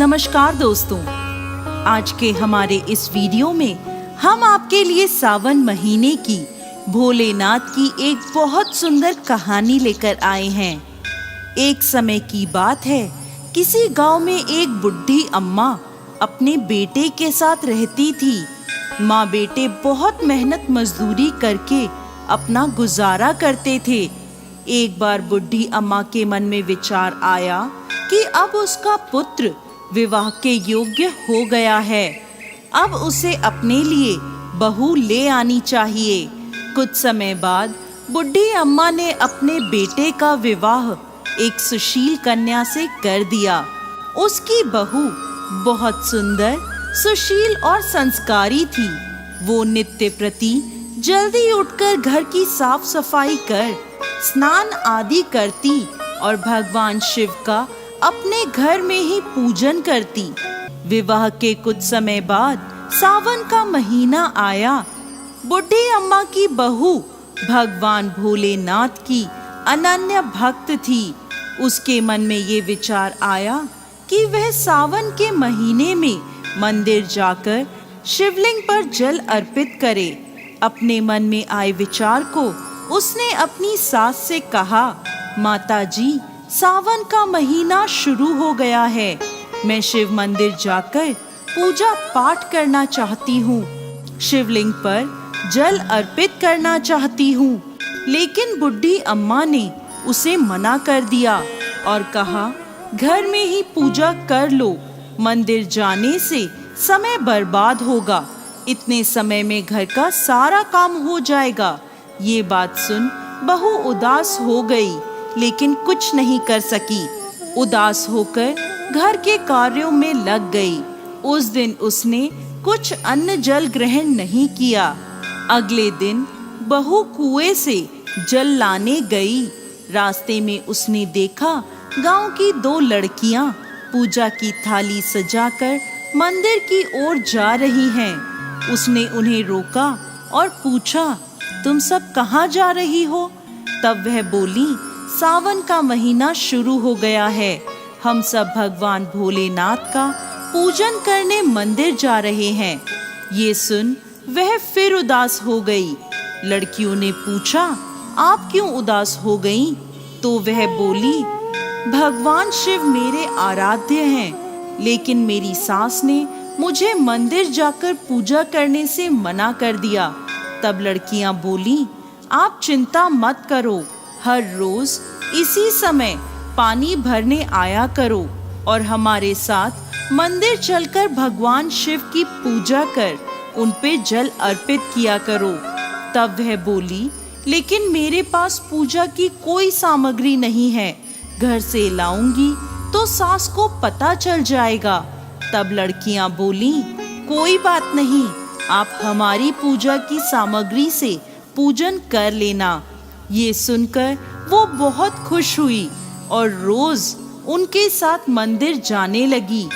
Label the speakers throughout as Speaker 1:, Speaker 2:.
Speaker 1: नमस्कार दोस्तों, आज के हमारे इस वीडियो में हम आपके लिए सावन महीने की भोलेनाथ की एक बहुत सुंदर कहानी लेकर आए हैं। एक समय की बात है, किसी गांव में एक बुढ़ी अम्मा अपने बेटे के साथ रहती थी। माँ बेटे बहुत मेहनत मजदूरी करके अपना गुजारा करते थे। एक बार बुढ़ी अम्मा के मन में विचार आया कि अब उसका पुत्र विवाह के योग्य हो गया है, अब उसे अपने लिए बहू ले आनी चाहिए। कुछ समय बाद बुढ़ी अम्मा ने अपने बेटे का विवाह एक सुशील कन्या से कर दिया। उसकी बहू बहुत सुंदर, सुशील और संस्कारी थी। वो नित्य प्रति जल्दी उठकर घर की साफ सफाई कर स्नान आदि करती और भगवान शिव का अपने घर में ही पूजन करती। विवाह के कुछ समय बाद सावन का महीना आया। बुढ़ी अम्मा की बहू भगवान भोलेनाथ की अनन्य भक्त थी। उसके मन में ये विचार आया कि वह सावन के महीने में मंदिर जाकर शिवलिंग पर जल अर्पित करे। अपने मन में आए विचार को उसने अपनी सास से कहा, माता जी, सावन का महीना शुरू हो गया है, मैं शिव मंदिर जाकर पूजा पाठ करना चाहती हूँ, शिवलिंग पर जल अर्पित करना चाहती हूँ। लेकिन बुढ़ी अम्मा ने उसे मना कर दिया और कहा, घर में ही पूजा कर लो, मंदिर जाने से समय बर्बाद होगा, इतने समय में घर का सारा काम हो जाएगा। ये बात सुन बहू उदास हो गई, लेकिन कुछ नहीं कर सकी। उदास होकर घर के कार्यों में लग गई। उस दिन उसने कुछ अन्न जल ग्रहण नहीं किया। अगले दिन बहू कुएं से जल लाने गई। रास्ते में उसने देखा गांव की दो लड़कियां पूजा की थाली सजाकर मंदिर की ओर जा रही हैं। उसने उन्हें रोका और पूछा, तुम सब कहाँ जा रही हो? तब वह बोली, सावन का महीना शुरू हो गया है, हम सब भगवान भोलेनाथ का पूजन करने मंदिर जा रहे हैं। ये सुन वह फिर उदास हो गई। लड़कियों ने पूछा, आप क्यों उदास हो गईं? तो वह बोली, भगवान शिव मेरे आराध्य हैं, लेकिन मेरी सास ने मुझे मंदिर जाकर पूजा करने से मना कर दिया। तब लड़कियां बोली, आप चिंता मत करो, हर रोज इसी समय पानी भरने आया करो और हमारे साथ मंदिर चलकर भगवान शिव की पूजा कर उन पे जल अर्पित किया करो। तब वह बोली, लेकिन मेरे पास पूजा की कोई सामग्री नहीं है, घर से लाऊंगी तो सास को पता चल जाएगा। तब लड़कियां बोली, कोई बात नहीं, आप हमारी पूजा की सामग्री से पूजन कर लेना। ये सुनकर वो बहुत खुश हुई और रोज उनके साथ मंदिर जाने लगी,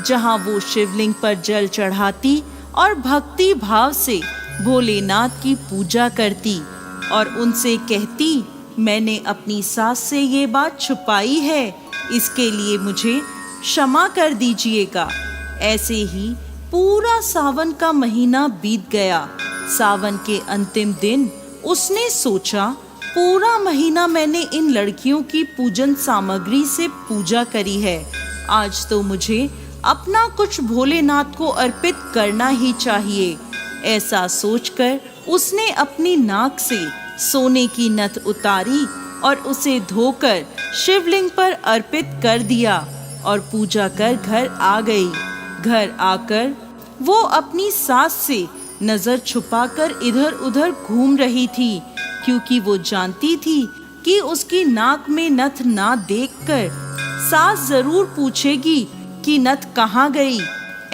Speaker 1: जहां वो शिवलिंग पर जल चढ़ाती और भक्ति भाव से भोलेनाथ की पूजा करती और उनसे कहती, मैंने अपनी सास से ये बात छुपाई है, इसके लिए मुझे क्षमा कर दीजिएगा। ऐसे ही पूरा सावन का महीना बीत गया। सावन के अंतिम दिन उसने सोचा, पूरा महीना मैंने इन लड़कियों की पूजन सामग्री से पूजा करी है, आज तो मुझे अपना कुछ भोलेनाथ को अर्पित करना ही चाहिए। ऐसा सोचकर उसने अपनी नाक से सोने की नथ उतारी और उसे धोकर शिवलिंग पर अर्पित कर दिया और पूजा कर घर आ गई। घर आकर वो अपनी सास से नजर छुपाकर इधर उधर घूम रही थी, क्योंकि वो जानती थी कि उसकी नाक में नथ ना देखकर सास जरूर पूछेगी कि नथ कहाँ गई।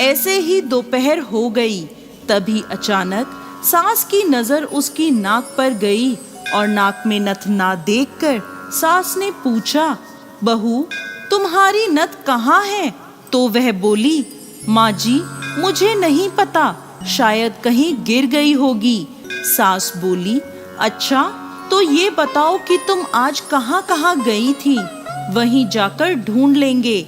Speaker 1: ऐसे ही दोपहर हो गई। तभी अचानक सास की नजर उसकी नाक पर गई और नाक में नथ ना देखकर सास ने पूछा, बहू, तुम्हारी नथ कहाँ है? तो वह बोली, माँ जी, मुझे नहीं पता, शायद कहीं गिर गई होगी। सास बोली, अच्छा, तो ये बताओ कि तुम आज कहाँ कहाँ गई थी, वहीं जाकर ढूंढ लेंगे।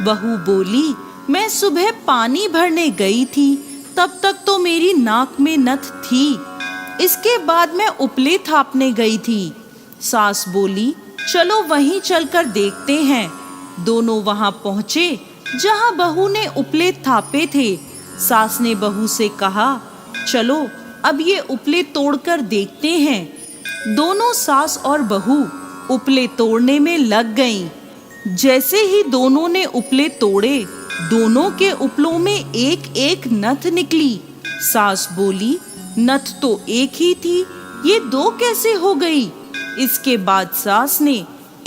Speaker 1: बहू बोली, मैं सुबह पानी भरने गई थी, तब तक तो मेरी नाक में नथ थी। इसके बाद मैं उपले थापने गई थी। सास बोली, चलो वहीं चलकर देखते हैं। दोनों वहां पहुंचे जहां बहू ने उपले थापे थे। सास ने बहू से कहा, चलो अब ये उपले तोड़कर देखते हैं। दोनों सास और बहू उपले तोड़ने में लग गईं। जैसे ही दोनों ने उपले तोड़े, दोनों के उपलों में एक एक नथ निकली। सास बोली, नथ तो एक ही थी, ये दो कैसे हो गई? इसके बाद सास ने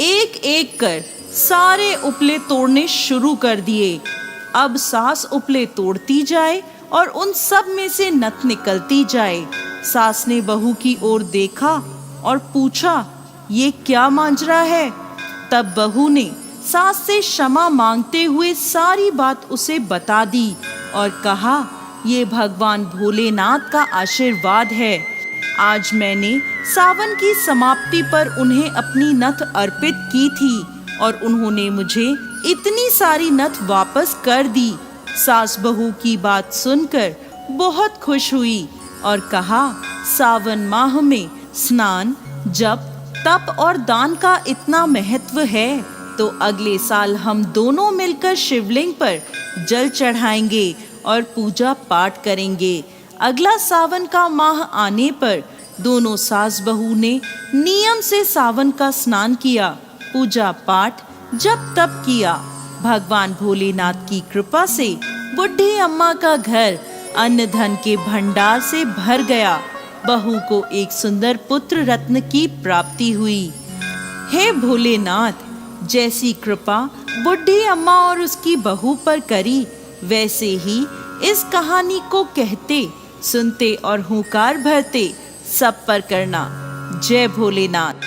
Speaker 1: एक एक कर सारे उपले तोड़ने शुरू कर दिए। अब सास उपले तोड़ती जाए और उन सब में से नथ निकलती जाए। सास ने बहू की ओर देखा और पूछा, ये क्या मांजरा है? तब बहू ने सास से क्षमा मांगते हुए सारी बात उसे बता दी और कहा, ये भगवान भोलेनाथ का आशीर्वाद है। आज मैंने सावन की समाप्ति पर उन्हें अपनी नथ अर्पित की थी और उन्होंने मुझे इतनी सारी नथ वापस कर दी। सास बहू की बात सुनकर बहुत खुश हुई और कहा, सावन माह में स्नान, जप, तप और दान का इतना महत्व है तो अगले साल हम दोनों मिलकर शिवलिंग पर जल चढ़ाएंगे और पूजा पाठ करेंगे। अगला सावन का माह आने पर दोनों सास बहू ने नियम से सावन का स्नान किया, पूजा पाठ, जप तप किया। भगवान भोलेनाथ की कृपा से बुढ़ी अम्मा का घर अन्न धन के भंडार से भर गया। बहू को एक सुंदर पुत्र रत्न की प्राप्ति हुई। हे भोलेनाथ, जैसी कृपा बुढ़ी अम्मा और उसकी बहू पर करी, वैसे ही इस कहानी को कहते, सुनते और हुंकार भरते सब पर करना। जय भोलेनाथ।